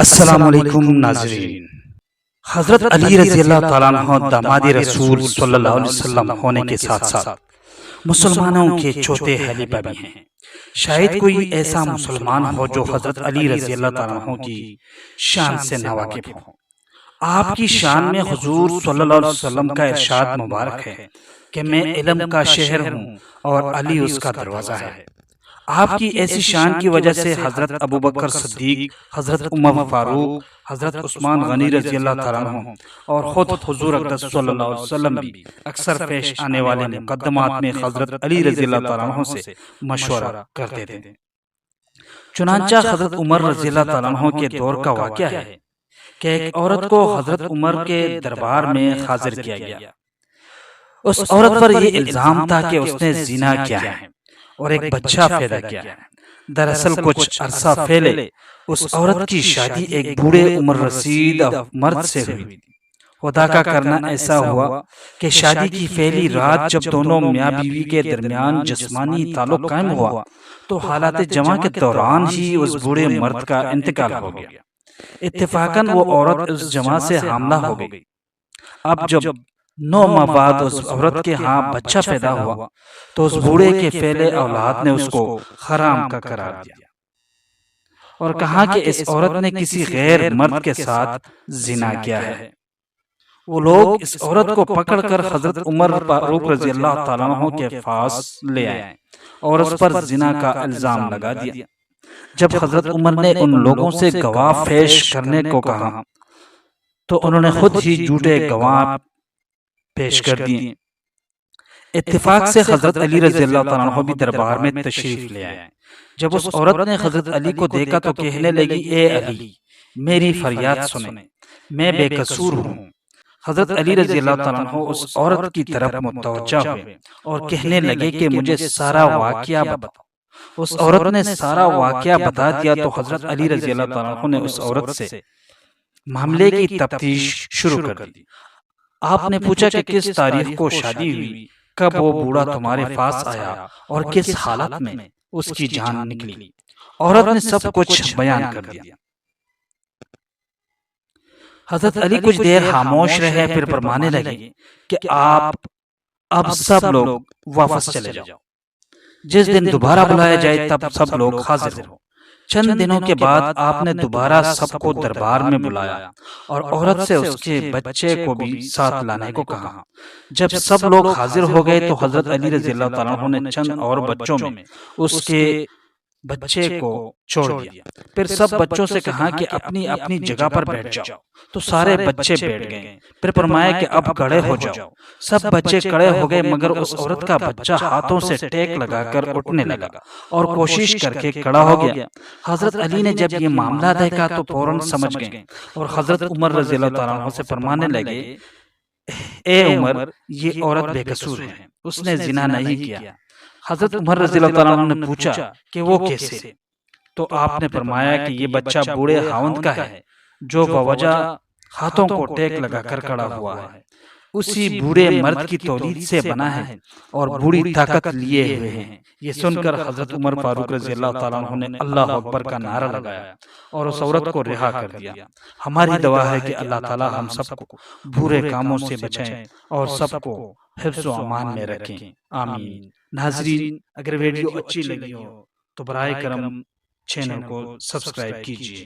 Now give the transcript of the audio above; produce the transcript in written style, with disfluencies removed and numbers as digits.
السلام علیکم ناظرین۔ حضرت علی رضی اللہ تعالیٰ عنہ داماد رسول صلی اللہ علیہ وسلم ہونے کے ساتھ ساتھ مسلمانوں کے چوتھے خلیفہ بھی ہیں۔ شاید کوئی ایسا مسلمان ہو جو حضرت علی رضی اللہ تعالیٰ عنہ کی شان سے ناواقف ہو۔ آپ کی شان میں حضور صلی اللہ علیہ وسلم کا ارشاد مبارک ہے کہ میں علم کا شہر ہوں اور علی اس کا دروازہ ہے۔ آپ کی ایسی شان کی وجہ سے حضرت ابوبکر صدیق، حضرت عمر فاروق، حضرت عثمان غنی رضی اللہ تعالیٰ عنہ اور خود حضور اقدس صلی اللہ علیہ وسلم بھی اکثر پیش آنے والے مقدمات میں حضرت علی رضی اللہ تعالیٰ عنہ سے مشورہ کرتے تھے۔ چنانچہ حضرت عمر رضی اللہ تعالیٰ عنہ کے دور کا واقعہ ہے کہ ایک عورت کو حضرت عمر کے دربار میں حاضر کیا گیا۔ اس عورت پر یہ الزام تھا کہ اس نے زنا کیا ہے اور ایک بچہ پیدا کیا ہے۔ دراصل کچھ عرصہ پہلے اس عورت کی شادی ایک بوڑھے عمر رسید مرد سے ہوئی۔ خدا کا کرنا ایسا ہوا کہ شادی کی پہلی رات جب دونوں میاں بیوی کے درمیان جسمانی تعلق قائم ہوا تو حالات جمع کے دوران ہی اس بوڑھے مرد کا انتقال ہو گیا۔ اتفاقاً وہ عورت اس جمع سے حاملہ ہو گئی۔ اب جب 9 ماہ بعد اس عورت کے ہاں بچہ پیدا ہوا تو اس بوڑھے کے پہلے اولاد نے اس کو حرام کا قرار دیا اور کہا کہ اس عورت نے کسی غیر مرد کے ساتھ زنا کیا ہے۔ وہ لوگ اس عورت کو پکڑ کر حضرت عمر فاروق رضی اللہ تعالیٰ عنہ کے پاس لے آئے اور اس پر زنا کا الزام لگا دیا۔ جب حضرت عمر نے ان لوگوں سے گواہ پیش کرنے کو کہا تو انہوں نے خود ہی جھوٹے گواہ پیش کر دیے۔ اتفاق سے حضرت علی رضی اللہ تعالیٰ عنہ بھی دربار میں تشریف لے آئے۔ جب اس عورت نے حضرت علی کو دیکھا تو کہنے لگی، اے علی، میری فریاد سنیں، میں بے قصور ہوں۔ حضرت علی رضی اللہ تعالیٰ عنہ اس عورت کی طرف متوجہ ہوئے اور کہنے لگے کہ مجھے سارا واقعہ بتاؤ۔ اس عورت نے سارا واقعہ بتا دیا تو حضرت علی رضی اللہ تعالیٰ عنہ نے اس عورت سے معاملے کی تفتیش شروع کر دی۔ آپ نے پوچھا کہ کس تاریخ کو شادی ہوئی، کب وہ بوڑھا تمہارے پاس آیا اور کس حالت میں اس کی جان نکلی۔ عورت نے سب کچھ بیان کر دیا۔ حضرت علی کچھ دیر خاموش رہے، پھر فرمانے لگے کہ آپ اب سب لوگ واپس چلے جاؤ۔ جس دن دوبارہ بلایا جائے تب سب لوگ حاضر ہو۔ چند دنوں کے بعد آپ نے دوبارہ سب کو دربار میں بلایا اور عورت سے اس کے بچے کو بھی ساتھ لانے کو کہا۔ جب سب لوگ حاضر ہو گئے تو حضرت علی رضی اللہ تعالیٰ عنہ نے چند اور بچوں میں اس کے بچے کو چھوڑ دیا۔ پھر سب بچوں سے کہا کہ اپنی اپنی جگہ پر بیٹھ جاؤ، تو سارے بچے بیٹھ گئے۔ پھر فرمایا کہ اب کھڑے ہو جاؤ۔ سب بچے کھڑے ہو گئے مگر اس عورت کا بچہ ہاتھوں سے ٹیک لگا کر اٹھنے لگا اور کوشش کر کے کھڑا ہو گیا۔ حضرت علی نے جب یہ معاملہ دیکھا تو فوراً سمجھ گئے اور حضرت عمر رضی اللہ تعالیٰ عنہ سے فرمانے لگے، اے عمر، یہ عورت بے قصور ہے، اس نے زنا نہیں کیا۔ حضرت عمر رضی اللہ تعالیٰ عنہ نے پوچھا کہ وہ کیسے؟ تو آپ نے فرمایا کہ یہ بچہ بوڑھے خاوند کا ہے جو بوجہ ہاتھوں کو ٹیک لگا کر کھڑا ہوا ہے، اسی بوڑھے مرد کی تولید سے بنا ہے اور بوڑھی طاقت لیے ہوئے ہیں۔ یہ سن کر حضرت عمر فاروق رضی اللہ تعالیٰ عنہ نے اللہ اکبر کا نعرہ لگایا اور اس عورت کو رہا کر دیا۔ ہماری دعا ہے کہ اللہ تعالیٰ ہم سب کو برے کاموں سے بچائیں اور سب کو حفظ و امان میں رکھیں، آمین۔ ناظرین، اگر ویڈیو اچھی لگی ہو تو برائے کرم چینل کو سبسکرائب کیجیے۔